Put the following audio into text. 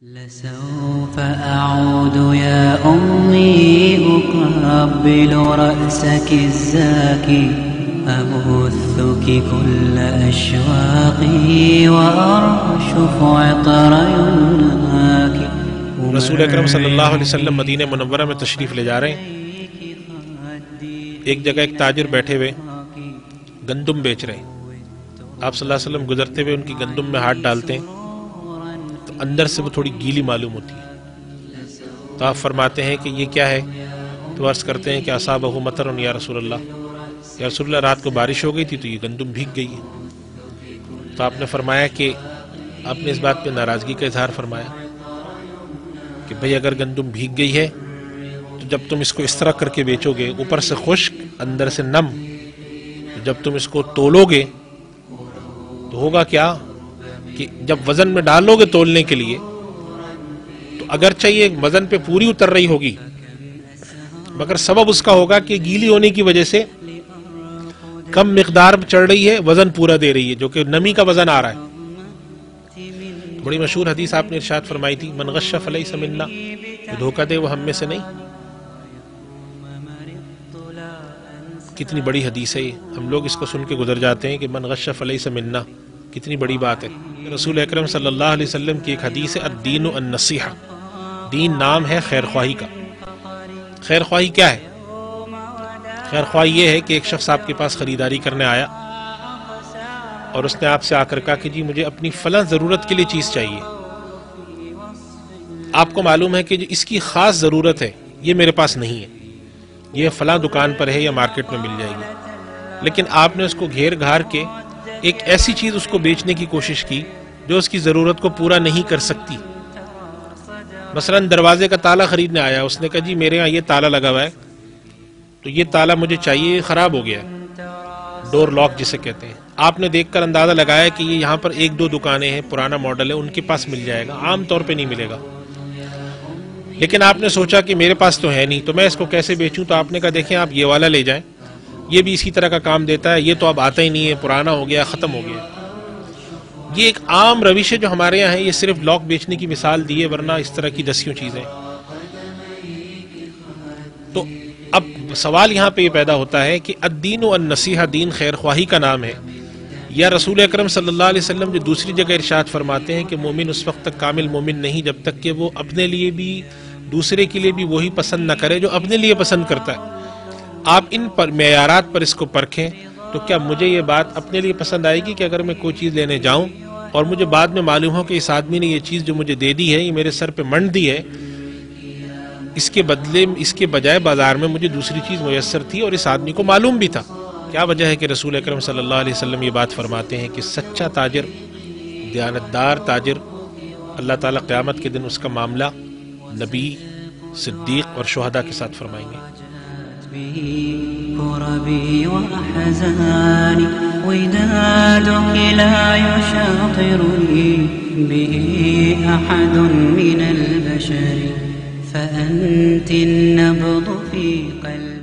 لسوف أعود يا أمي أقبل رأسك الزاكي أبثك كل أشواقي وأرشف عطر يمناك. رسول اکرم صلی اللہ علیہ وسلم مدینہ منورہ میں تشریف لے جا رہے ہیں. ایک جگہ ایک تاجر بیٹھے ہوئے گندم بیچ رہے ہیں. آپ صلی اللہ علیہ وسلم گزرتے ہوئے ان کی گندم میں ہاتھ ڈالتے ہیں تو اندر سے وہ تھوڑی گیلی معلوم ہوتی ہے. تو آپ فرماتے ہیں کہ یہ کیا ہے؟ تو عرض کرتے ہیں کہ اصابہ مطر یا رسول اللہ، یا رسول اللہ رات کو بارش ہو گئی تھی تو یہ گندم بھیگ گئی ہے. تو آپ نے فرمایا کہ آپ نے اس بات پہ ناراضگی کا اظہار فرمایا کہ بھئی اگر گندم بھیگ گئی ہے تو جب تم اس کو اس طرح کر کے بیچو گے، اوپر سے خشک اندر سے نم، تو جب تم اس کو تولو گے تو ہوگا کیا کہ جب وزن میں ڈالو گے تولنے کے لیے تو اگرچہ یہ وزن پہ پوری اتر رہی ہوگی مگر سبب اس کا ہوگا کہ گیلی ہونے کی وجہ سے کم مقدار چڑھ رہی ہے، وزن پورا دے رہی ہے، جو کہ نمی کا وزن آ رہا ہے. بڑی مشہور حدیث آپ نے ارشاد فرمائی تھی، من غش فلیس منا، جو دھوکہ دے وہ ہم میں سے نہیں. کتنی بڑی حدیث ہے یہ، ہم لوگ اس کو سن کے گزر جاتے ہیں کہ من غش فلیس منا، کتنی بڑی بات ہے. رسول اکرم صلی اللہ علیہ وسلم کی ایک حدیث ہے، الدین النصیحہ، دین نام ہے خیر خواہی کا. خیر خواہی کیا ہے؟ خیر خواہی یہ ہے کہ ایک شخص آپ کے پاس خریداری کرنے آیا اور اس نے آپ سے آ کر کہا کہ جی مجھے اپنی فلاں ضرورت کے لیے چیز چاہیے. آپ کو معلوم ہے کہ جو اس کی خاص ضرورت ہے یہ میرے پاس نہیں ہے، یہ فلاں دکان پر ہے یا مارکیٹ میں مل جائے گی. لیکن آپ نے اس کو گھیر گھار کے ایک ایسی چیز اس کو بیچنے کی کوشش کی جو اس کی ضرورت کو پورا نہیں کر سکتی. مثلا دروازے کا تالا خریدنے آیا، اس نے کہا جی میرے ہاں یہ تالا لگا ہوا ہے تو یہ تالا مجھے چاہیے، خراب ہو گیا ہے، ڈور لاک جسے کہتے ہیں. آپ نے دیکھ کر اندازہ لگایا کہ یہ یہاں پر ایک دو دکانیں ہیں، پرانا ماڈل ہے، ان کے پاس مل جائے گا، عام طور پہ نہیں ملے گا. لیکن آپ نے سوچا کہ میرے پاس تو ہے نہیں تو میں اس کو کیسے بیچوں. تو آپ نے کہا دیکھیں آپ یہ والا لے جائیں، یہ بھی اسی طرح کا کام دیتا ہے، یہ تو اب آتا ہی نہیں ہے، پرانا ہو گیا، ختم ہو گیا. یہ ایک عام روش ہے جو ہمارے یہاں ہے. یہ صرف لاک بیچنے کی مثال دی ہے، ورنہ اس طرح کی دسیوں چیزیں. تو اب سوال یہاں پہ یہ پیدا ہوتا ہے کہ الدین النصیحہ، دین خیر خواہی کا نام ہے، یا رسول اکرم صلی اللہ علیہ وسلم جو دوسری جگہ ارشاد فرماتے ہیں کہ مومن اس وقت تک کامل مومن نہیں جب تک کہ وہ اپنے لیے بھی دوسرے کے لیے بھی وہی پسند نہ کرے جو اپنے لیے پسند کرتا ہے. آپ ان پر معیارات پر اس کو پرکھیں تو کیا مجھے یہ بات اپنے لیے پسند آئے گی کہ اگر میں کوئی چیز لینے جاؤں اور مجھے بعد میں معلوم ہو کہ اس آدمی نے یہ چیز جو مجھے دے دی ہے یہ میرے سر پہ منڈ دی ہے، اس کے بدلے اس کے بجائے بازار میں مجھے دوسری چیز میسر تھی اور اس آدمی کو معلوم بھی تھا. کیا وجہ ہے کہ رسول اکرم صلی اللہ علیہ وسلم یہ بات فرماتے ہیں کہ سچا تاجر، دیانتدار تاجر، اللہ تعالیٰ قیامت کے دن اس کا معاملہ نبی، صدیق اور شہداء کے ساتھ فرمائیں گے. كربي وأحزاني ودادك لا يشاطرني به أحد من البشر فأنت النبض في قلبي.